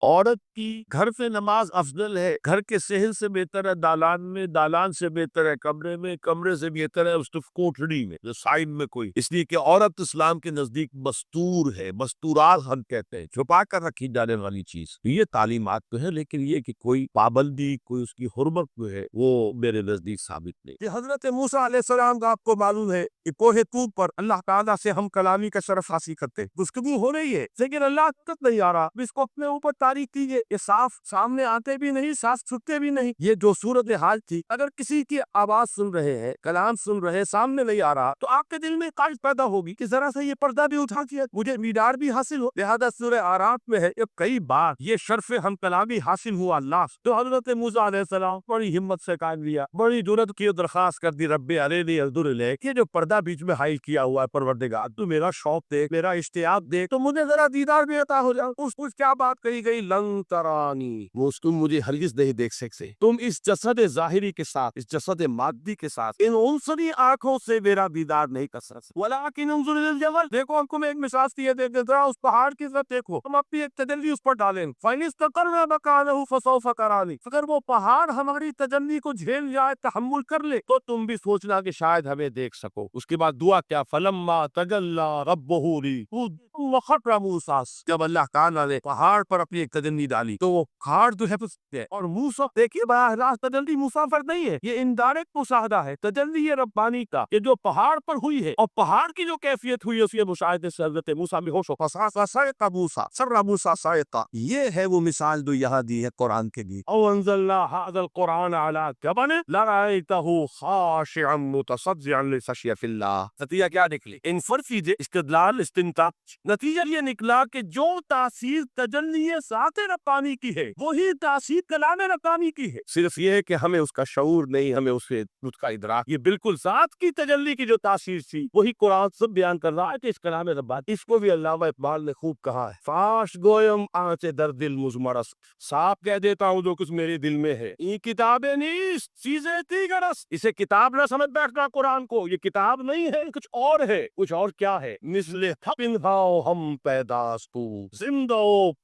عورت کی گھر سے نماز افضل ہے، گھر کے صحن سے بہتر ہے دالان میں، دالان سے بہتر ہے کمرے میں، کمرے سے بہتر ہے اس کوٹھڑی میں، سائڈ میں کوئی، اس لیے کہ عورت اسلام کے نزدیک مستور ہے، مستورات ہم کہتے ہیں، چھپا کر رکھی جانے والی چیز۔ یہ تعلیمات تو ہے، لیکن یہ کہ کوئی پابندی، کوئی اس کی حرمت جو ہے وہ میرے نزدیک ثابت نہیں۔ کہ حضرت موسیٰ علیہ السلام کا آپ کو معلوم ہے کہ کوہ طور پر اللہ تعالیٰ سے ہم کلامی کا شرف حاصل کرتے، گفتگو ہو رہی ہے لیکن اللہ تک نہیں آ رہا، اس کو اپنے اوپر تاریخ کیجیے، یہ صاف سامنے آتے بھی نہیں، صاف چھٹتے بھی نہیں۔ یہ جو صورتحال تھی، اگر کسی کی آواز سن رہے ہیں، کلام سن رہے، سامنے نہیں آ رہا، تو آپ کے دل میں خواہش پیدا ہوگی کہ ذرا سا یہ پردہ بھی اٹھا دیا، مجھے دیدار بھی حاصل ہو۔ لہذا سورہ اعراف میں ہے کئی بار یہ شرف ہم کلامی حاصل ہوا اللہ، تو حضرت موسیٰ علیہ السلام بڑی ہمت سے کام لیا، بڑی جرات کی درخواست کر دی، رب ارنی انظر الیک، یہ جو پردہ بیچ میں حائل کیا ہوا ہے پروردگار، تو میرا شوق دیکھ، میرا اشتیاق دیکھ، تو مجھے ذرا دیدار بھی عطا ہو جائے۔ اس کیا بات کہی گئی، لن ترانی، تم مجھے ہرگز نہیں دیکھ سکتے، تم اس جسد ظاہری کے ساتھ، اس جسد مادی کے ساتھ، ان عنصری آنکھوں سے میرا دیدار نہیں کر سکتے، ولکن انظر الی الجبل، دیکھو ہم کو میں ایک مثال دیے دیکھ ذرا اس پہاڑ کی طرف دیکھو، ہم اپنی ایک تجلی اس پر ڈالیں، فَإِنِ اسْتَقَرَّ مَكَانَهُ فَسَوْفَ تَرَانِی، اگر وہ پہاڑ ہماری تجلی کو جھیل جائے، تحمل کر لے، تو تم بھی سوچنا کہ شاید ہمیں دیکھ سکو۔ اس کے بعد دعا کیا، فَلَمَّا تَجَلَّى رَبُّهُ لِلْجَبَلِ وَخَرَّ مُوسَىٰ، جب اللہ تعالیٰ نے پہاڑ پر اپنی ایک تجلی ڈالی تو وہ پہاڑ جو ہے اور موسیٰ، دیکھیے براہ راست تجلی موسیٰ پر نہیں ہے، یہ انڈائریکٹ مشاہدہ ہے، تجلی ربانی کا، یہ جو پہاڑ پر ہوئی ہے، اور پہاڑ کی جو کیفیت ہوئی ہے، اس کے مشاہدے سے حضرت موسیٰ میں ہوش فَصَعِقَ مُوسَىٰ سَرَّ مُوسَىٰ صَعِقًا، یہ ہے وہ مثال جو یہاں دی ہے قرآن کے لیے۔ او انزلنا هذا القرآن على جبل لرأيته خاشعا متصدعا من خشية الله، نتیجہ کیا نکلی، انفراد استدلال استنتاج، نتیجہ یہ نکلا کہ جو تاثیر تجلی ذات ربانی کی ہے وہی تاثیر کلام ربانی کی ہے، صرف یہ ہے کہ ہمیں اس کا شعور نہیں، ہمیں اس سے اس کا ادراک، یہ بالکل ذات کی تجلی کی جو تاثیر تھی وہی قرآن سب بیان کر رہا ہے کہ اس کلام ربانی، اس کو بھی علامہ اقبال نے خوب کہا ہے، فاش گویم آنچ در دل مزمرس، صاف کہہ دیتا ہوں جو کچھ میرے دل میں ہے، یہ کتابیں نیست چیزیں دیگرس، اسے کتاب نہ سمجھ بیٹھنا قرآن کو، یہ کتاب نہیں ہے، کچھ اور ہے، کچھ اور کیا ہے، مثل پنہاؤ ہم پیداستو زندہ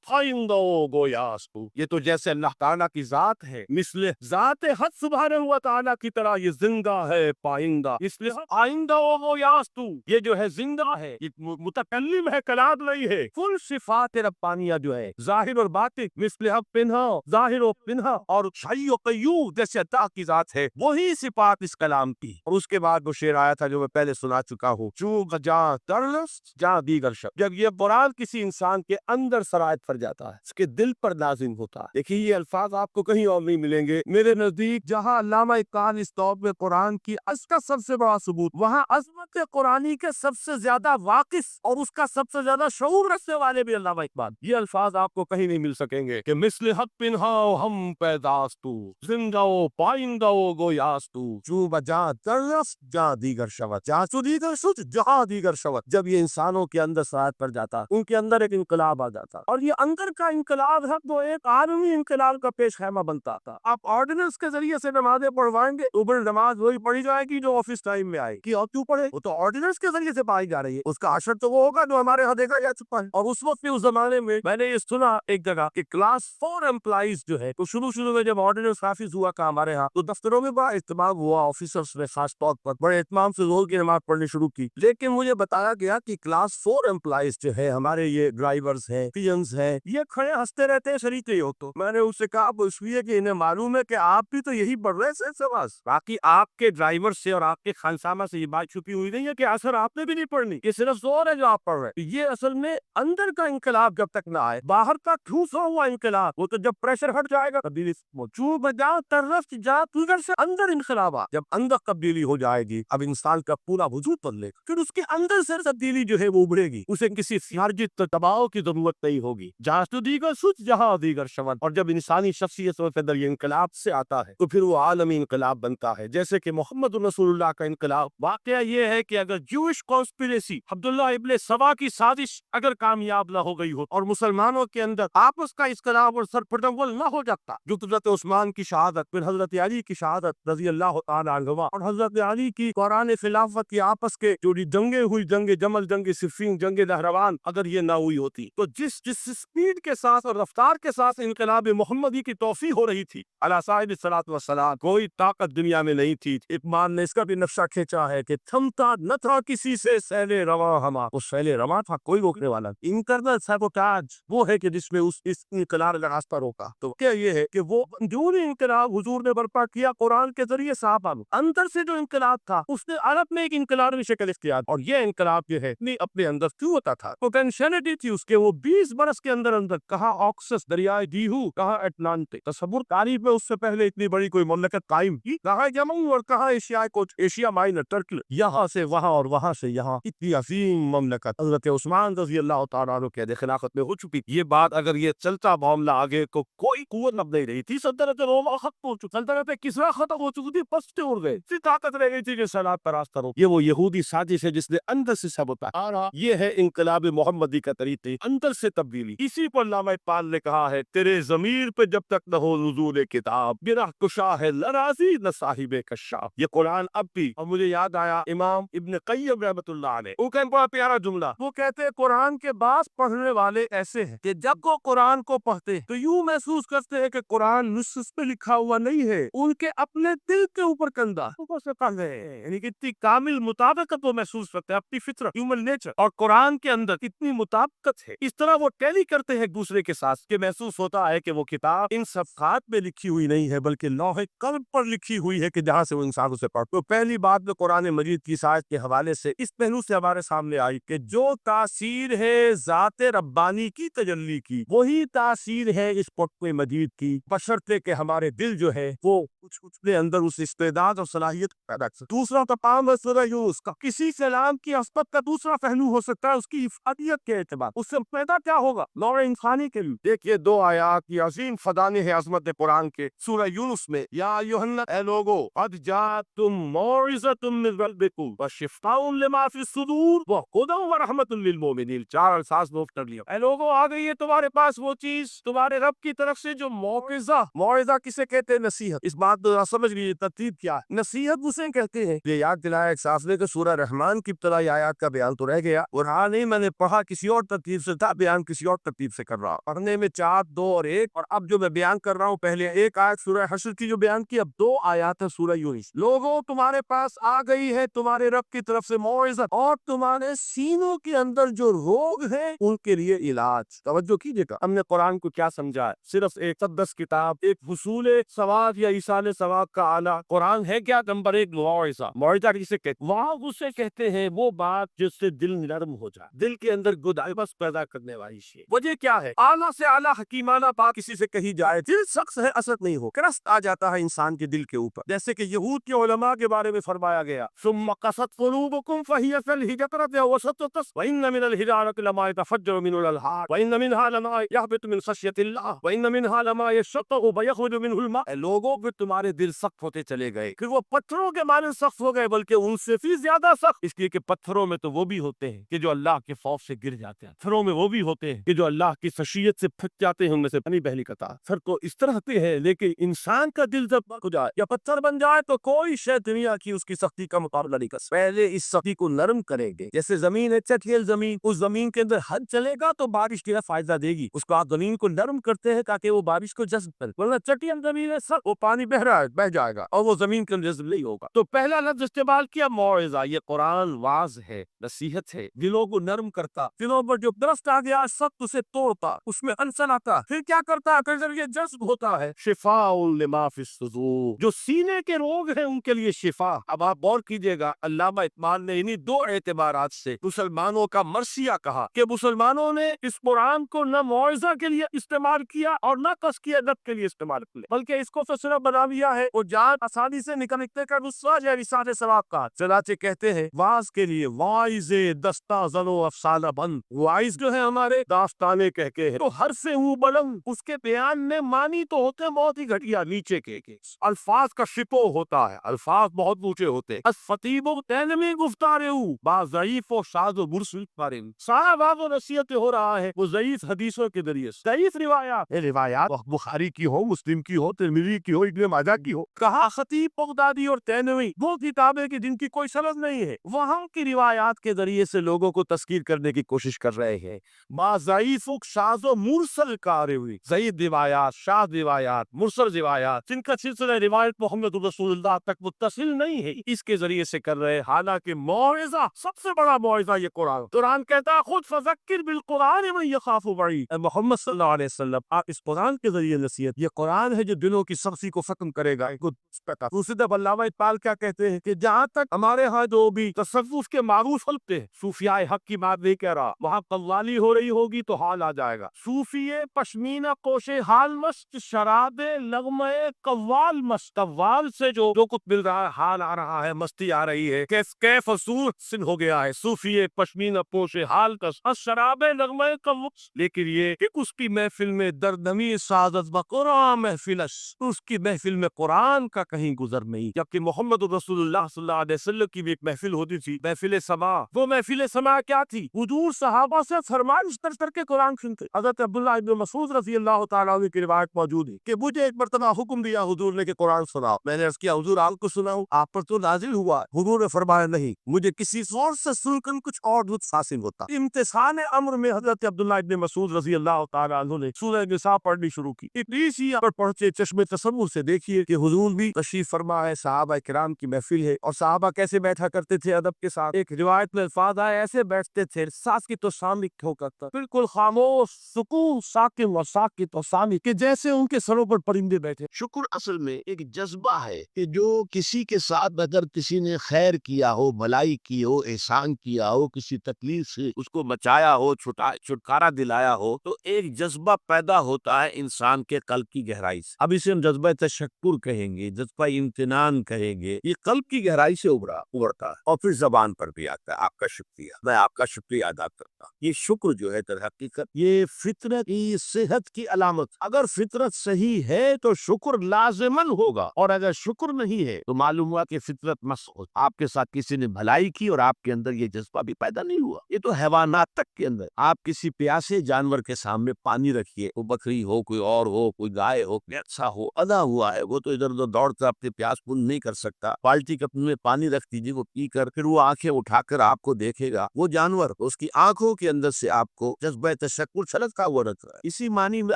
پائندہ گویاستو، یہ تو جیسے اللہ تعالیٰ کی ذات ہے، مثل ذات حق سبحانہ و تعالیٰ کی طرح یہ زندہ ہے، پائندہ، اس لیے آئندہ گویاستو، یہ جو ہے زندہ ہے، یہ متکلم ہے، کلام نہیں ہے، کل صفات ربانیہ جو ہے ظاہر اور باطن، مثل حق پنہا، ظاہر و پنہا، اور حی و قیوم جیسے اللہ کی ذات ہے، وہی صفات اس کلام کی۔ اور اس کے بعد وہ شعر آیا تھا جو میں پہلے سنا چکا ہوں، چونکہ جہاں ترلس جہاں دیگر شب، جب یہ قرآن کسی انسان کے اندر سرایت پر جاتا ہے، اس کے دل پر نازل ہوتا ہے، دیکھیے یہ الفاظ آپ کو کہیں اور نہیں ملیں گے میرے نزدیک، جہاں علامہ اقبال اس دور میں قرآن کی اس کا سب سے بڑا ثبوت، وہاں عظمت قرآنی کے سب سے زیادہ واقف اور اس کا سب سے زیادہ شعور رکھنے والے بھی علامہ اقبال، یہ الفاظ آپ کو کہیں نہیں مل سکیں گے کہ مثل حق پنہاؤ ہم پیداستو زندہ پائندہ گویاستو، جو بجا ترس جہاں دیگر شود، جہاں تو دیگر شد جہاں دیگر شود، جب یہ انسانوں کے اندر سرایت پر جاتا، ان کے اندر ایک انقلاب آ جاتا، اور یہ اندر کا انقلاب ہے تو ایک عالمی انقلاب کا پیش خیمہ بنتا تھا۔ آپ آرڈیننس کے ذریعے سے نمازیں پڑھوائیں گے تو پھر نماز وہی پڑھی جائے گی جو آفس ٹائم میں آئے گی، اور کیوں پڑھے، وہ تو آرڈیننس کے ذریعے سے پائی جا رہی ہے، اس کا اثر تو وہ ہوگا جو ہمارے ہاں دیکھا جا چکا ہے۔ اور اس وقت اس زمانے میں نے یہ سنا ایک جگہ کہ کلاس 4 امپلائیز جو ہے، تو شروع میں جب آرڈیننس حافظ ہوا کا ہمارے ہاں، تو دفتروں میں بڑا اہتمام ہوا، آفیسرز نے خاص طور پر بڑے اہتمام سے ظہر کی نماز پڑھنی شروع کی، لیکن مجھے بتایا گیا کہ کلاس 4 امپلائیز جو ہے ہمارے، یہ ڈرائیورز ہیں، پیئنز ہیں، یہ کھڑے ہنستے رہتے ہیں شریعت ہو، تو میں نے اس سے کہا وہ اس لیے کہ انہیں معلوم ہے کہ آپ بھی تو یہی پڑھ رہے ہیں سواس، باقی آپ کے ڈرائیور سے اور آپ کے خانسامہ سے یہ بات چھپی ہوئی نہیں ہے کہ اثر آپ نے بھی نہیں پڑھنی، یہ صرف زور ہے جو آپ پڑھ رہے ہیں، یہ اصل میں اندر کا انقلاب جب تک نہ آئے، باہر کا ٹھوسا ہوا انقلاب، وہ تو جب پریشر ہٹ جائے گا تبدیلی جو بجا طرف جا ادھر سے اندر انقلابات، جب اندر تبدیلی ہو جائے گی، اب انسان کا پورا وجود بدلے گا، پھر اس کے اندر سے تبدیلی جو ہے وہ ابھرے گی، اسے کسی خارجی دباؤ کی ضرورت نہیں ہوگی، جہاں تو دیگر سوچ جہاں دیگر شون، اور جب انسانی شخصیت کے اندر یہ انقلاب سے آتا ہے تو پھر وہ عالمی انقلاب بنتا ہے، جیسے کہ محمد رسول اللہ کا انقلاب۔ واقعہ یہ ہے کہ اگر جوش کانسپریسی، عبداللہ ابن سبا کی سازش اگر کامیاب نہ ہو گئی ہو اور مسلمانوں کے اندر آپس کا انقلاب اور سرپٹول نہ ہو جاتا، جو حضرت عثمان کی شہادت، پھر حضرت علی کی شہادت رضی اللہ تعالیٰ عنہما، اور حضرت علی کی قرآن خلافت کی آپس کے جو جنگیں ہوئی، جنگ جمل، جنگ صفین، جنگ نہروان، اگر یہ نہ ہوئی ہوتی تو جس سپیڈ کے ساتھ ساتھ اور رفتار کے ساتھ انقلاب محمدی کی توسیع ہو رہی تھی علی صاحب الصلاۃ والسلام، کوئی طاقت دنیا میں نہیں تھی۔ اقبال نے اس کا بھی نقشہ کھینچا ہے کہ تھمتا نہ تھا کسی سے سیل رواں ہما، وہ سیل رواں تھا، کوئی روکنے والا نہیں۔ انٹرنل سیبوٹاج وہ ہے کہ جس میں اس انقلاب نے راستہ روکا۔ تو کیا یہ ہے کہ وہ جو انقلاب حضور نے برپا کیا قرآن کے ذریعے صحابہ میں، اندر سے جو انقلاب تھا اس نے عرب میں ایک انقلابی شکل اختیار، اور یہ انقلاب جو ہے اپنے اندر کیوں ہوتا تھا، پوٹینشیلٹی تھی اس کے، وہ 20 برس کے اندر کہاں آکسس دریائے دیہو، کہاں اٹلانٹک، تصور تاریخ میں اس سے پہلے اتنی بڑی کوئی مملکت قائم کی، کہاں یمن اور کہاں ایشیا کچھ ایشیا مائنر ٹرکی، یہاں سے وہاں اور وہاں سے یہاں، اتنی عظیم مملکت حضرت عثمان رضی اللہ تعالیٰ عنہ کے خلافت میں ہو چکی۔ یہ بات اگر یہ چلتا معاملہ آگے کو کوئی قوت اب نہیں رہی تھی، سلطنت روما ختم ہو چکی، سلطنت کسرا ختم ہو چکی تھی، پستے اڑ گئے، صرف طاقت رہ گئی تھی کہ سیلاب کا راستہ روک۔ یہ وہ یہودی سازش ہے جس نے اندر سے سب ہوتا آ رہا، یہ ہے انقلاب محمدی کا طریقہ، اندر سے تبدیلی۔ اسی پر علامہ اقبال نے کہا ہے، تیرے ضمیر پہ جب تک نہ ہو نزول کتاب، گرہ کشا ہے لرازی نہ صاحب کشاف۔ یہ قرآن اب بھی، اور مجھے یاد آیا امام ابن قیم رحمۃ اللہ علیہ، وہ کہیں بڑا پیارا جملہ، وہ کہتے ہیں قرآن کے بعض پڑھنے والے ایسے ہیں کہ جب وہ قرآن کو پڑھتے تو یوں محسوس کرتے ہیں کہ قرآن نصوص پہ لکھا ہوا نہیں ہے، ان کے اپنے دل کے اوپر کندھا سے پڑھ رہے ہیں، یعنی کہ اتنی کامل مطابقت وہ محسوس کرتے ہیں اپنی فطرت، ہیومن نیچر اور قرآن کے اندر اتنی مطابقت ہے، اس طرح وہ ٹیلی کرتے ہیں ایک دوسرے کے ساتھ کہ محسوس ہوتا ہے کہ وہ کتاب ان صفحات میں لکھی ہوئی نہیں ہے بلکہ لوح قلب پر لکھی ہوئی ہے کہ جہاں سے وہ انسان اسے پڑھ۔ تو پہلی بات میں قرآن مجید کی سائز کے حوالے سے اس پہلو سے ہمارے سامنے آئی کہ جو تاثیر ہے ذات ربانی کی تجلی کی، وہی تاثیر ہے اس قرآن مجید کی، بشرطے کہ ہمارے دل جو ہے وہ کچھ اپنے اندر اس استعداد اور صلاحیت پیدا کر۔ دوسرا تقام ہے سورہ یونس کا، کسی کلام کی عصمت کا دوسرا پہلو ہو سکتا ہے اس کی افادیت کے اعتبار، اس سے پیدا کیا ہوگا نوع انسانی کے لیے۔ دیکھیے دو آیات کی عظیم فدانے ہیں عظمت قرآن کے سورہ یونس میں، یا ایھا اے لوگو قد جاءتکم موعظۃ من ربکم وشفاء لما فی الصدور وہدی ورحمۃ للمؤمنین۔ 4 الفاظ نوٹ کر لیا، اے لوگو آ گئی ہے تمہارے پاس وہ چیز تمہارے رب کی طرف سے جو موعظہ، موعظہ کسے کہتے ہیں؟ نصیحت۔ اس بات کو سمجھ لیجیے ترتیب کیا ہے، نصیحت اسے کہتے ہیں۔ یہ یاد دلایا ایک صاحب کہ سورہ رحمان کی ابتدائی آیات کا بیان تو رہ گیا، اور ہاں نہیں میں نے پڑھا کسی اور ترتیب سے تھا، بیان کسی اور ترتیب سے کر رہا ہوں، پڑھنے میں 4 2 اور 1، اور اب جو میں بیان کر رہا ہوں پہلے ایک آیت سورہ حشر کی جو بیان کی، اب 2 آیات ہے سورہ یونس۔ لوگوں تمہارے پاس آ گئی ہے تمہارے رب کی طرف سے موعظت، اور تمہارے سینوں کے اندر جو روگ ہیں ان کے لیے علاج۔ توجہ کیجیے گا، ہم نے قرآن کو کیا سمجھا ہے؟ صرف ایک مقدس کتاب، ایک حصول ثواب یا ایصال ثواب کا آلہ۔ قرآن ہے کیا؟ نمبر 1 موعظہ۔ موعظہ کسے کہتے ہیں؟ وہاں اسے کہتے ہیں وہ بات جس سے دل نرم ہو جائے، دل کے اندر گدائبس پیدا کرنے والی شے۔ وجہ کیا ہے؟ اعلیٰ سے اعلیٰ حکیمانہ بات کسی سے کہی جائے، دل سخت ہے، اثر نہیں ہو، کرست آ جاتا ہے انسان کے دل کے اوپر، جیسے کہ یہود کے علماء کے بارے میں فرمایا گیا، ثم قست قلوبکم فہی کالحجارۃ وشدت وان من الحجارۃ لما يتفجر منه الانہار وان منها لما يهبط من خشیۃ اللہ وان منها لما يشقق فيخرج منه الماء۔ اے لوگوں پھر تمہارے دل سخت ہوتے چلے گئے، پھر وہ پتھروں کے مانند سخت ہو گئے، بلکہ ان سے بھی زیادہ سخت، اس لیے کہ پتھروں میں تو وہ بھی ہوتے ہیں کہ جو اللہ کے خوف سے گر جاتے ہیں، پتھروں میں وہ بھی ہوتے ہیں کہ جو اللہ کی خشیت سے پھٹ جاتے ہیں، ان میں سے پانی بہلی قطار۔ پھر تو اس طرح سے ہے، لیکن انسان کا دل جب ہو جائے یا پتھر بن جائے تو کوئی شے دنیا کی اس کی سختی کا مقابلہ نہیں کر سکتا۔ پہلے اس سختی کو نرم کریں گے، جیسے زمین ہے چٹیل زمین، اس زمین کے اندر ہل چلے گا تو بارش کے فائدہ دے گی، اس کو آپ زمین کو نرم کرتے ہیں تاکہ وہ بارش کو جذب کرے، ورنہ چٹیل زمین ہے سب وہ پانی بہ رہا ہے، بہ جائے گا اور وہ زمین کے اندر جذب نہیں ہوگا۔ تو پہلا لفظ استعمال کیا موعظہ، یہ قرآن واعظ ہے، نصیحت ہے، دلوں کو نرم کرتا، دلوں پر جو درست آ گیا سخت اسے توڑتا، اس میں انسن آتا، پھر کیا کرتا ہے؟ پھر جب یہ جذب ہوتا ہے، شفاء لما فی الصدور، جو سینے کے روگ ہیں ان کے لیے شفا۔ اب آپ غور کیجئے گا، علامہ اقبال نے انہی 2 اعتبارات سے مسلمانوں کا مرثیہ کہا کہ مسلمانوں نے اس قرآن کو نہ موعظہ کے لیے استعمال کیا اور نہ تزکیہ نفس کے لیے استعمال کیا، بلکہ اس کو فسرہ بنا لیا ہے اور جان آسانی سے نکلنے کا نسخہ ہے رسالہ ثواب کا۔ چنانچہ کہتے ہیں واعظ کے لیے واعظ دستہ زن و افسانہ بند، واعظ جو ہے ہمارے داستانے کہہ کے ہے تو ہر سے ہوں بلند، اس کے بیان میں معنی تو ہوتے ہیں بہت ہی گھٹیا نیچے کے الفاظ کا شپو ہوتا ہے، الفاظ بہت اونچے ہوتے ہیں۔ خطیب و تینوی گفتار او با ضعیف و شاذ و مرسل قارن، سارا باز و نصیحت ہو رہا ہے وہ ضعیف حدیثوں کے ذریعے، ضعیف روایات بخاری کی ہو، مسلم کی ہو، ترمذی کی ہو، ابن ماجہ کی ہو۔ کہا خطیب بغدادی اور تینوی وہ کتابیں کہ جن کی کوئی سند نہیں ہے، وہاں کی روایات کے ذریعے سے لوگوں کو تذکیر کرنے کی کوشش کر رہے ہیں، با ضعیف و شاذ بعض و مرسل کاری ہوئی، ضعیف روایات، شاذ روایات، مرسل روایات جن کا سلسلہ روایت محمد رسول اللہ تک متصل نہیں ہے، اس کے ذریعے سے کر رہے ہیں۔ حالانکہ موعظہ، سب سے بڑا موعظہ یہ قرآن کہتا ہے خود فذکر بالقرآن من یخاف وعید، اے محمد صلی اللہ علیہ وسلم آپ اس قرآن کے ذریعے نصیحت، یہ قرآن ہے جو دلوں کی سختی کو ختم کرے گا۔ دوسری طرف علامہ اقبال کیا کہتے ہیں کہ جہاں تک ہمارے ہاں جو بھی تصوف کے معروف حلقے ہیں، صوفیاء حق کی بات نہیں کہہ رہا، وہاں قوالی ہو رہی ہوگی تو حال آ جائے گا۔ صوفی پشمینہ کوش حال مست، شراب نغمہ قوال مست، قوال سے جو کچھ مل رہا ہے، حال آ رہا ہے، مستی آ رہی ہے، کیف سور سن ہو گیا ہے صوفی پشمینہ پوش حال کس، شراب نغمہ قوال، لیکن یہ کہ اس کی محفل میں دردمی سعادت بقرآن محفلش، اس کی محفل میں قرآن کا کہیں گزر نہیں۔ جبکہ محمد رسول اللہ صلی اللہ علیہ وسلم کی بھی ایک محفل ہوتی تھی، محفل سما۔ وہ محفل سما کیا تھی؟ حضور صحابہ سے فرمائش کر کے قرآن سنتے۔ حضرت عبداللہ ابن مسعود رضی اللہ تعالیٰ عنہ کی روایت موجود ہے کہ مجھے ایک مرتبہ حکم دیا حضور نے کہ قرآن سناؤ۔ میں نے عرض کیا حضور آپ کو سناؤں؟ آپ پر تو نازل ہوا۔ حضور نے فرمایا نہیں، مجھے کسی اور سے سن کر کچھ اور لطف حاصل ہوتا۔ امتثال امر میں حضرت عبداللہ ابن مسعود رضی اللہ تعالیٰ عنہ نے سورہ نساء پڑھنی شروع کی۔ ابلیس پر پڑھتے چشم تصور سے دیکھیے کہ حضور بھی تشریف فرما ہے، صحابہ کرام کی محفل ہے، اور صحابہ کیسے بیٹھا کرتے تھے ادب کے ساتھ۔ ایک روایت میں الفاظ آئے ایسے بیٹھتے تھے ساتھ کی تو سامک ہو کرتا، بالکل خاموش، سکون، ساکن و ساکت و سامک، کہ جیسے ان کے سروں پر پرندے بیٹھے۔ شکر اصل میں ایک جذبہ ہے کہ جو کسی کے ساتھ اگر کسی نے خیر کیا ہو، بھلائی کی ہو، احسان کیا ہو، کسی تکلیف سے اس کو بچایا ہو، چھٹکارا دلایا ہو، تو ایک جذبہ پیدا ہوتا ہے انسان کے قلب کی گہرائی سے۔ اب اسے ہم جذبہ تشکر کہیں گے، جذبہ امتنان کہیں گے، یہ قلب کی گہرائی سے ابھرتا ہے اور پھر زبان پر بھی آتا ہے۔ آپ کا شکریہ، میں آپ کا شکریہ ادا کرتا ہوں۔ یہ شکر جو ہے در حقیقت یہ فطرت کی صحت کی علامت۔ اگر فطرت صحیح ہے تو شکر لازمن ہوگا، اور اگر شکر نہیں ہے تو معلوم ہوا کہ فطرت مسخ ہو۔ آپ کے ساتھ کسی نے بھلائی کی اور آپ کے اندر یہ جذبہ بھی پیدا نہیں ہوا۔ یہ تو حیوانات تک کے اندر، آپ کسی پیاسے جانور کے سامنے پانی رکھیے، وہ بکری ہو، کوئی اور ہو، کوئی گائے ہو، کوئی اچھا ہو، ادا ہوا ہے، وہ تو ادھر ادھر دوڑ کر اپنے پیاس پون نہیں کر سکتا۔ بالٹی کپ میں پانی رکھ دیجیے، وہ پی کر پھر وہ آنکھیں اٹھا کر آپ کو دیکھے گا۔ وہ جانور اس کی آنکھوں کے اندر سے آپ کو جذبہ تشکر چھلکتا ہوا رکھ رہا ہے۔ اسی معنی میں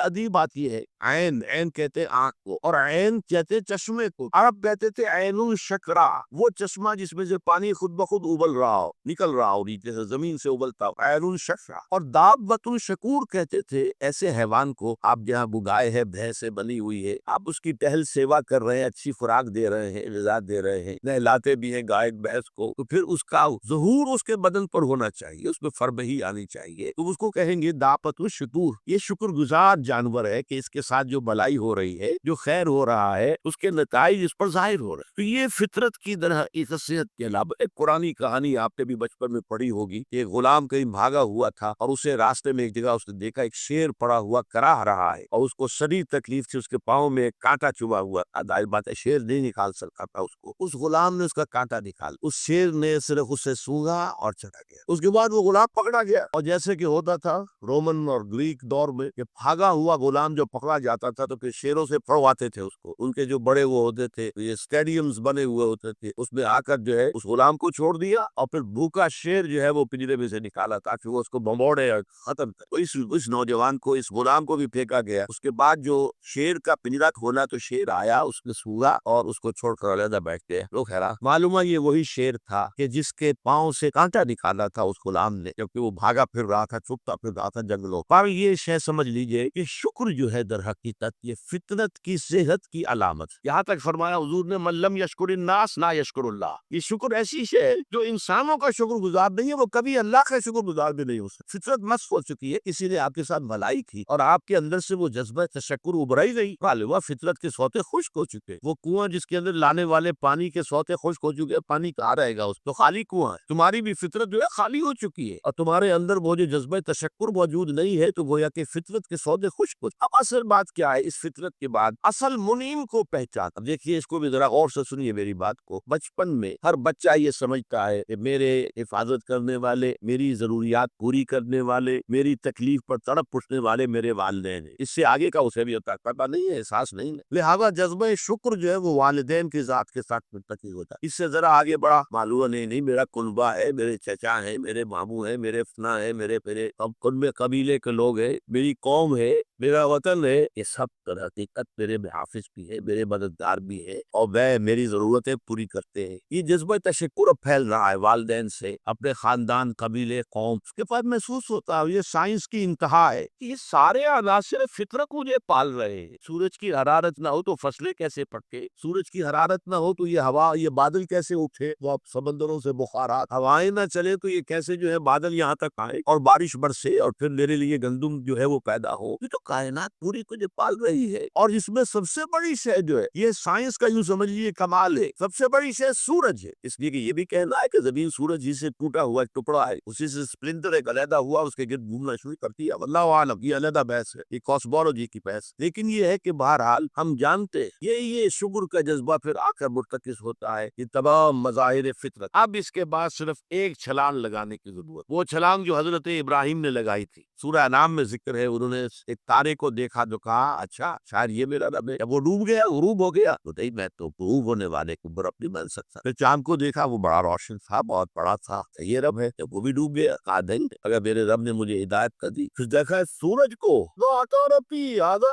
ادیب بات یہ ہے، عین کہتے آنکھ کو، اور عین کہتے چشمے کو۔ عرب کہتے تھے عین الشکرا، وہ چشمہ جس میں سے پانی خود بخود ابل رہا ہو، نکل رہا ہو، نیچے سے زمین سے ابلتا ہو، عین الشکرا۔ اور دابۃ الشکور کہتے تھے ایسے حیوان کو آپ جہاں گائے ہے، بھینس سے بنی ہوئی ہے، آپ اس کی ٹہل سیوا کر رہے ہیں، اچھی خوراک دے رہے ہیں، غذا دے رہے ہیں، نہلاتے بھی ہیں گائے بھینس کو، تو پھر اس کا ظہور اس کے بدن پر ہونا چاہیے، اس میں فربہی آنی چاہیے، تو اس کو کہیں گے دابۃ الشکور۔ یہ شکر گزار جانور ہے کہ اس کے ساتھ جو بھلائی ہو رہی ہے، جو خیر ہو رہا ہے، اس کے نتائج اس پر ظاہر ہو رہے ہیں۔ تو یہ فطرت کی طرح اس صحت کے علاوہ ایک قرآنی کہانی آپ نے بھی بچپن میں پڑھی ہوگی کہ ایک غلام کہیں بھاگا ہوا تھا اور اسے راستے میں ایک جگہ اس نے دیکھا ایک شیر پڑا ہوا کراہ رہا ہے، اور اس کو شدید تکلیف سے اس کے پاؤں میں ایک کانٹا چبھا ہوا تھا۔ ظاہر بات ہے شیر نہیں نکال سکتا تھا اس کو، اس غلام نے اس کا کانٹا نکالا، اس شیر نے صرف اسے سونگا اور چلا گیا۔ اس کے بعد وہ غلام پکڑا گیا، اور جیسے کہ ہوتا تھا رومن اور گریک دور میں کہ بھاگا ہوا غلام جو پکڑا جاتا تھا تو پھر شیروں سے پھڑواتے تھے اس کو، ان کے جو بڑے وہ ہوتے تھے، یہ اسٹیڈیمز بنے ہوئے ہوتے تھے، اس میں آ کر جو ہے اس غلام کو چھوڑ دیا، اور پھر بھوکا شیر جو ہے وہ پنجرے میں سے نکالا تاکہ وہ اس کو بمبوڑے اور ختم کرے۔ تو اس نوجوان کو، اس غلام کو بھی پھینکا گیا۔ اس کے بعد جو شیر کا پنجرا کھولا تو شیر آیا، اس نے سوگا اور اس کو چھوڑ کر علیحدہ بیٹھ گئے۔ لوگ حیران، معلوم ہے یہ وہی شیر تھا کہ جس کے پاؤں سے کانٹا نکالا تھا اس غلام نے، جبکہ وہ بھاگا پھر رہا تھا، چھپتا پھر رہا تھا جنگلوں پر۔ یہ شے سمجھ لیجئے کہ شکر جو ہے در حقیقت یہ فطرت کی صحت کی علامت۔ یہاں تک فرمایا حضور نے من لم یشکر الناس لا یشکر اللہ۔ یہ شکر ایسی شے ہے جو انسانوں کا شکر گزار نہیں ہے، وہ کبھی اللہ کا شکر گزار بھی نہیں ہو سکتا۔ فطرت مسخ ہو چکی ہے، کسی نے آپ کے ساتھ بھلائی کی اور آپ کے اندر سے وہ جذبہ تشکر ابھرا ہی نہیں، معلوم فطرت کے سوتے خشک ہو چکے۔ وہ کنواں جس کے اندر لانے والے پانی کے سوتے خشک ہو چکے، پانی کہاں رہے گا، اس تو خالی کنواں ہے۔ تمہاری بھی فطرت جو ہے خالی ہو چکی ہے، اور تمہارے اندر وہ جو جذبہ تشکر موجود نہیں ہے، تو گویا کہ فطرت کے سودے خشک ہو۔ اب اصل بات کیا ہے، اس فطرت کے بعد اصل منعم کو پہچان۔ اب دیکھیے اس کو بھی ذرا غور سے سنیے میری بات کو۔ بچپن میں ہر بچہ یہ سمجھتا ہے کہ میرے حفاظت کرنے والے، میری ضروریات پوری کرنے والے، میری تکلیف پر تڑپ اٹھنے والے میرے والدین ہیں۔ اس سے آگے کا اسے بھی پتہ نہیں ہے، احساس نہیں ہے، لہذا جذبہ شکر جو ہے وہ والدین کی ذات کے ساتھ منتقل ہوتا ہے۔ اس سے ذرا آگے بڑا معلوم نہیں میرا کنبہ ہے، میرے چچا ہیں، میرے ماموں ہیں، میرے فنا ہیں، میرے اب ان میں قبیلے کے لوگ ہیں، میری قوم ہے، میرا وطن ہے، یہ سب در حقیقت میرے محافظ بھی ہے، میرے مددگار بھی ہے، اور وہ میری ضرورتیں پوری کرتے ہیں۔ یہ جذبہ تشکر اب پھیل رہا ہے والدین سے، اپنے خاندان، قبیلے، قوم، اس کے بعد محسوس ہوتا ہے یہ سائنس کی انتہا ہے کہ یہ سارے عناصر فطرت مجھے پال رہے ہیں۔ سورج کی حرارت نہ ہو تو فصلیں کیسے پکے، سورج کی حرارت نہ ہو تو یہ ہوا، یہ بادل کیسے اٹھے، وہ اب سمندروں سے بخارات، ہوائیں نہ چلے تو یہ کیسے جو ہے بادل یہاں تک آئے اور بارش برسے اور پھر میرے لیے گندم جو ہے وہ پیدا ہو۔ یہ تو کائنات پوری کو جو پال رہی ہے، اور اس میں سب سے بڑی شے جو ہے، یہ سائنس کا یوں سمجھیے کمال ہے، سب سے بڑی شے سورج ہے۔ اس لیے کہ یہ بھی کہنا ہے کہ زمین سورج ہی سے ٹوٹا ہوا ایک ٹکڑا ہے، اسی سے سپلنٹر ایک علیحدہ ہوا اس کے گرد گھومنا شروع کرتی ہے، اللہ عالم، یہ علیحدہ بحث ہے، یہ کاسمولوجی کی بحث۔ لیکن یہ ہے کہ بہرحال ہم جانتے ہیں یہ شکر کا جذبہ پھر آ کر مرتکز ہوتا ہے، یہ تمام مظاہر فطرت۔ اب اس کے بعد صرف ایک چھلانگ لگانے کی ضرورت، وہ چھلانگ جو حضرت ابراہیم نے لگائی تھی، سورہ انعام میں ذکر ہے، انہوں نے ایک تارے کو دیکھا جو کہا اچھا شاید یہ میرا رب ہے، جب وہ ڈوب گیا، غروب ہو گیا، تو نہیں میں تو غروب ہونے والے کو رب نہیں مان سکتا۔ پھر چاند کو دیکھا، وہ بڑا روشن تھا، بہت بڑا تھا، یہ رب ہے، جب وہ بھی ڈوب گیا، کہا نہیں اگر میرے رب نے مجھے ہدایت کر دی۔ پھر دیکھا سورج کو،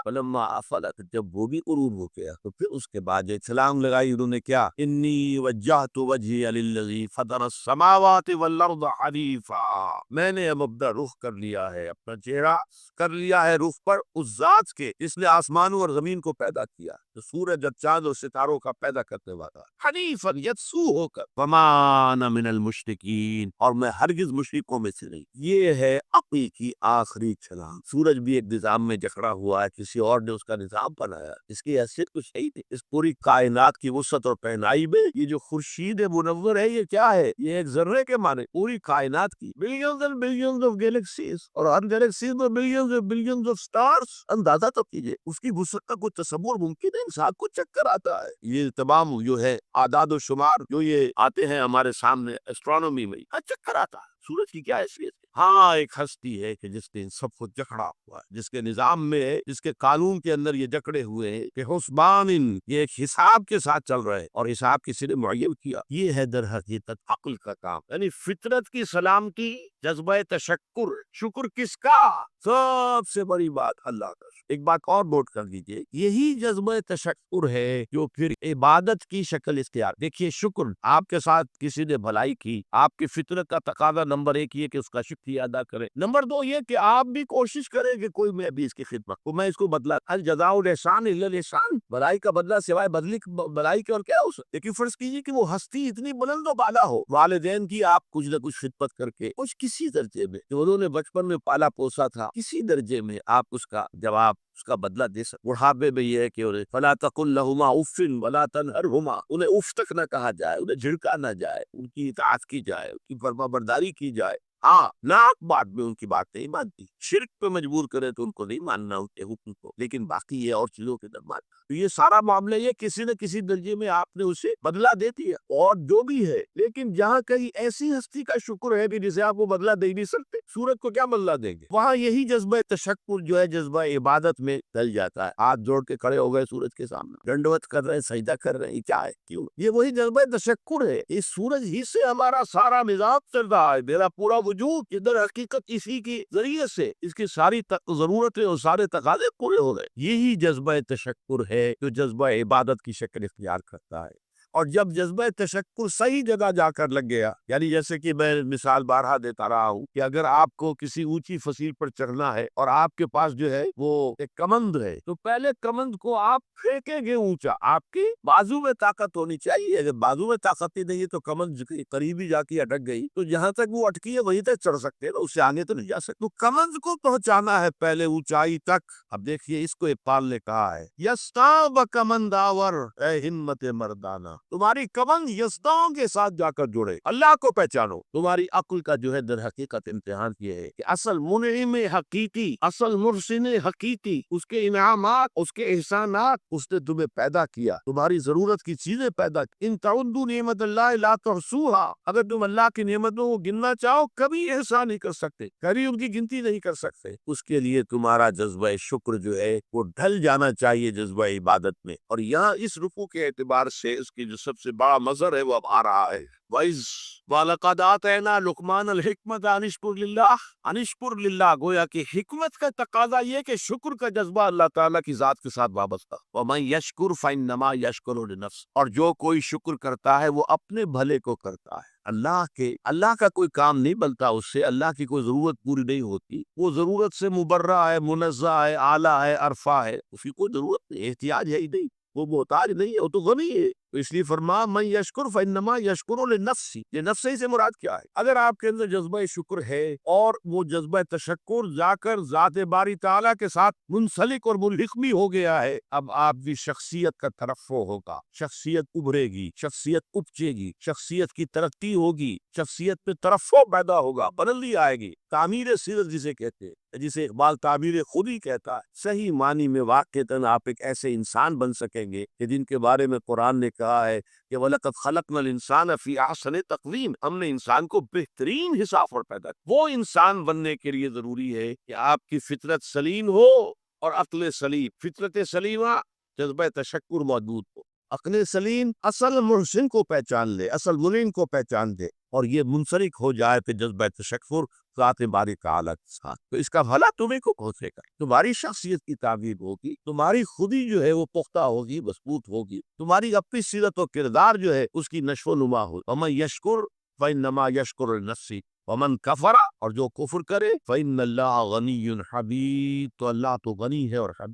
فلما افل، جب وہ بھی غروب ہو گیا، تو پھر اس کے بعد یہ چھلانگ لگائی انہوں نے، کیا انی وجہت وجہی للذی فطر السماوات والارض حنیفا، میں نے اب اپنا رخ کر لیا ہے، اپنا چہرہ کر لیا ہے رخ پر اس ذات کے جس نے آسمانوں اور زمین کو پیدا کیا، تو سورج اور چاند اور ستاروں کا پیدا کرنے والا، حنیفا یکسو ہو کر، وما انا من المشرکین، اور میں ہرگز مشرکوں میں سے نہیں۔ یہ ہے عقل کی آخری چھلانگ۔ سورج بھی ایک نظام میں جکڑا ہوا ہے، کسی اور نے اس کا نظام بنایا، اس کی حیثیت کچھ ہے ہی نہیں۔ اس پوری کائنات کی وسعت اور پہنائی میں یہ جو خورشید منور ہے، یہ کیا ہے؟ یہ ایک ذرے کے معنی پوری کائنات کی billions and billions of galaxies, اور ہر گیلیکسیز میں billions and billions of stars, اندازہ تو کیجئے اس کی وسعت کا کوئی تصور ممکن ہے؟ انسان کو چکر آتا ہے۔ یہ تمام جو ہے اعداد و شمار جو یہ آتے ہیں ہمارے سامنے ایسٹرونومی میں، چکر آتا ہے۔ سورج کی کیا حیثیت ہے؟ ہاں ایک ہستی ہے کہ جس نے ان سب کو جکڑا ہوا ہے، جس کے نظام میں ہے، جس کے قانون کے اندر یہ جکڑے ہوئے ہیں کہ حسبان، یہ ایک حساب کے ساتھ چل رہے ہیں، اور حساب کسی نے معین کیا۔ یہ ہے در حقیقت عقل کا کام، یعنی فطرت کی سلامتی، جذبہ تشکر، شکر کس کا؟ سب سے بڑی بات اللہ کا۔ ایک بات اور نوٹ کر لیجیے، یہی جذبہ تشکر ہے جو پھر عبادت کی شکل اختیار۔ دیکھیے شکر، آپ کے ساتھ کسی نے بھلائی کی، آپ کی فطرت کا تقاضا نمبر ایک یہ کہ اس کا شکریہ ادا کریں، نمبر دو یہ کہ آپ بھی کوشش کریں کہ کوئی میں بھی اس کی خدمت کو، میں اس کو بدلا، الجزاء الاحسان الا الاحسان، بھلائی کا بدلہ سوائے بھلائی کے اور کیا ہو سکتا۔ لیکن فرض کیجیے کہ وہ ہستی اتنی بلند و بالا ہو، والدین کی آپ کچھ نہ کچھ خدمت کر کے کچھ کسی درجے میں جو انہوں نے بچپن میں پالا پوسا تھا، کسی درجے میں آپ اس کا جواب، اس کا بدلہ دے سکتے۔ بڑھاپے میں یہ ہے کہ انہیں فلا تقل لهما اف ولا تنهرهما، انہیں اف تک نہ کہا جائے، انہیں جھڑکا نہ جائے، ان کی اطاعت کی جائے، ان کی فرما برداری کی جائے۔ ہاں ناک بات میں ان کی بات نہیں مانتی، شرک پہ مجبور کرے تو ان کو نہیں ماننا ان کے حکم کو، لیکن باقی یہ اور چیزوں کے اندر ماننا۔ تو یہ سارا معاملہ یہ کسی نہ کسی درجے میں آپ نے اسے بدلہ دے دیا، اور جو بھی ہے، لیکن جہاں کہیں ایسی ہستی کا شکر ہے کہ جسے آپ کو بدلہ دے نہیں سکتے، سورج کو کیا بدلہ دیں گے؟ وہاں یہی جذبہ تشکر جو ہے جذبہ عبادت میں ڈل جاتا ہے۔ ہاتھ جوڑ کے کھڑے ہو گئے سورج کے سامنے، ڈنڈوت کر رہے ہیں، سجدہ کر رہے ہیں، کیا ہے؟ کیوں؟ یہ وہی جذبہ تشکر ہے۔ اس سورج ہی سے ہمارا سارا نظام چل رہا ہے، میرا پورا وجود ادھر حقیقت اسی کے ذریعے سے اس کی ساری ضرورتیں اور سارے تقاضے پورے ہو گئے۔ یہی جذبہ تشکر ہے جو جذبہ عبادت کی شکل اختیار کرتا ہے۔ اور جب جذبہ تشکر صحیح جگہ جا کر لگ گیا، یعنی جیسے کہ میں مثال بارہا دیتا رہا ہوں کہ اگر آپ کو کسی اونچی فصیل پر چڑھنا ہے اور آپ کے پاس جو ہے وہ ایک کمند ہے، تو پہلے کمند کو آپ پھینکیں گے اونچا، آپ کی بازو میں طاقت ہونی چاہیے۔ اگر بازو میں طاقت ہی نہیں ہے تو کمند قریب ہی جا کے اٹک گئی، تو جہاں تک وہ اٹکی ہے وہیں تک چڑھ سکتے ہیں، اس سے آگے تو نہیں جا سکتے۔ تو کمند کو پہنچانا ہے پہلے اونچائی تک۔ اب دیکھیے اس کو اقبال نے کہا ہے، یستاب کمنداور اے ہمت مردانہ، تمہاری کمند یزداں کے ساتھ جا کر جڑے، اللہ کو پہچانو۔ تمہاری عقل کا جو ہے در حقیقت امتحان یہ ہے کہ اصل منعم حقیقی، اصل محسن حقیقی، اس کے انعامات، اس کے احسانات، اس نے تمہیں پیدا کیا، تمہاری ضرورت کی چیزیں پیدا کی۔ ان تعدوا نعمت اللہ لا تحصوها، اگر تم اللہ کی نعمتوں کو گننا چاہو کبھی احسان نہیں کر سکتے، کبھی ان کی گنتی نہیں کر سکتے۔ اس کے لیے تمہارا جذبہ شکر جو ہے وہ ڈھل جانا چاہیے جذبہ عبادت میں۔ اور یہاں اس رکوع کے اعتبار سے اس کی جو سب سے بڑا مظہر ہے وہ اب آ رہا ہے۔ وَإِذْ وَلَقَدْ آتَيْنَا لُقْمَانَ الْحِكْمَةَ أَنِ اشْكُرْ لِلَّهِ أَنِ اشْكُرْ لِلَّهِ، گویا کہ حکمت کا تقاضا یہ کہ شکر کا جذبہ اللہ تعالیٰ کی ذات کے ساتھ وابستہ۔ وَمَنْ يَشْكُرْ فَإِنَّمَا يَشْكُرُ لِنَفْسِهِ، اور جو کوئی شکر کرتا ہے وہ اپنے بھلے کو کرتا ہے۔ اللہ کا کوئی کام نہیں بنتا اس سے، اللہ کی کوئی ضرورت پوری نہیں ہوتی، وہ ضرورت سے مبرہ ہے، منزہ ہے، اعلیٰ ہے، عرفہ ہے، اس کی کوئی ضرورت نہیں، احتیاج ہے ہی نہیں، وہ محتاج نہیں ہے، وہ تو غنی ہے۔ تو اس لیے فرما من یشکر فانما یشکر لنفسہ، یہ نفسہ سے مراد کیا ہے؟ اگر آپ کے اندر جذبہ شکر ہے اور وہ جذبہ تشکر جا کر ذات باری تعالیٰ کے ساتھ منسلک اور ملحق بھی ہو گیا ہے، اب آپ کی شخصیت کا ترفع ہوگا، شخصیت ابھرے گی، شخصیت اپجے گی، شخصیت کی ترقی ہوگی، شخصیت پہ ترفع پیدا ہوگا، بلندی آئے گی، تعمیر سیرت جسے کہتے ہیں، جسے اقبال تعبیر خود ہی کہتا ہے، صحیح معنی میں واقعتاً آپ ایک ایسے انسان بن سکیں گے کہ جن کے بارے میں قرآن نے کہا ہے کہ وَلَقَدْ خَلَقْنَا الْإِنسَانَ فِي أَحْسَنِ تَقْوِيمٍ، ہم نے انسان کو بہترین حساب پر پیدا کیا۔ وہ انسان بننے کے لیے ضروری ہے کہ آپ کی فطرت سلیم ہو اور عقل سلیم، فطرت سلیمہ جذبہ تشکر موجود ہو، عقل سلیم اصل محسن کو پہچان لے، اصل منعم کو پہچان دے، اور یہ منسلک ہو جائے پھر جذبہ تشکر ذات باری تعالیٰ کے ساتھ، تو اس کا بھلا تمہیں کو پہنچے گا، تمہاری شخصیت کی تعبیر ہوگی، تمہاری خودی جو ہے وہ پختہ ہوگی، مضبوط ہوگی، تمہاری اپنی سیرت و کردار جو ہے اس کی نشو و نما ہوگی۔ وَمَن يَشْكُرْ فَإِنَّمَا يَشْكُرُ لِنَفْسِهِ وَمَن كَفَرَ، اور جو کفر کرے فَإِنَّ اللَّهَ غَنِيٌّ حَمِيدٌ، تو اللہ تو غنی ہے اور حمید۔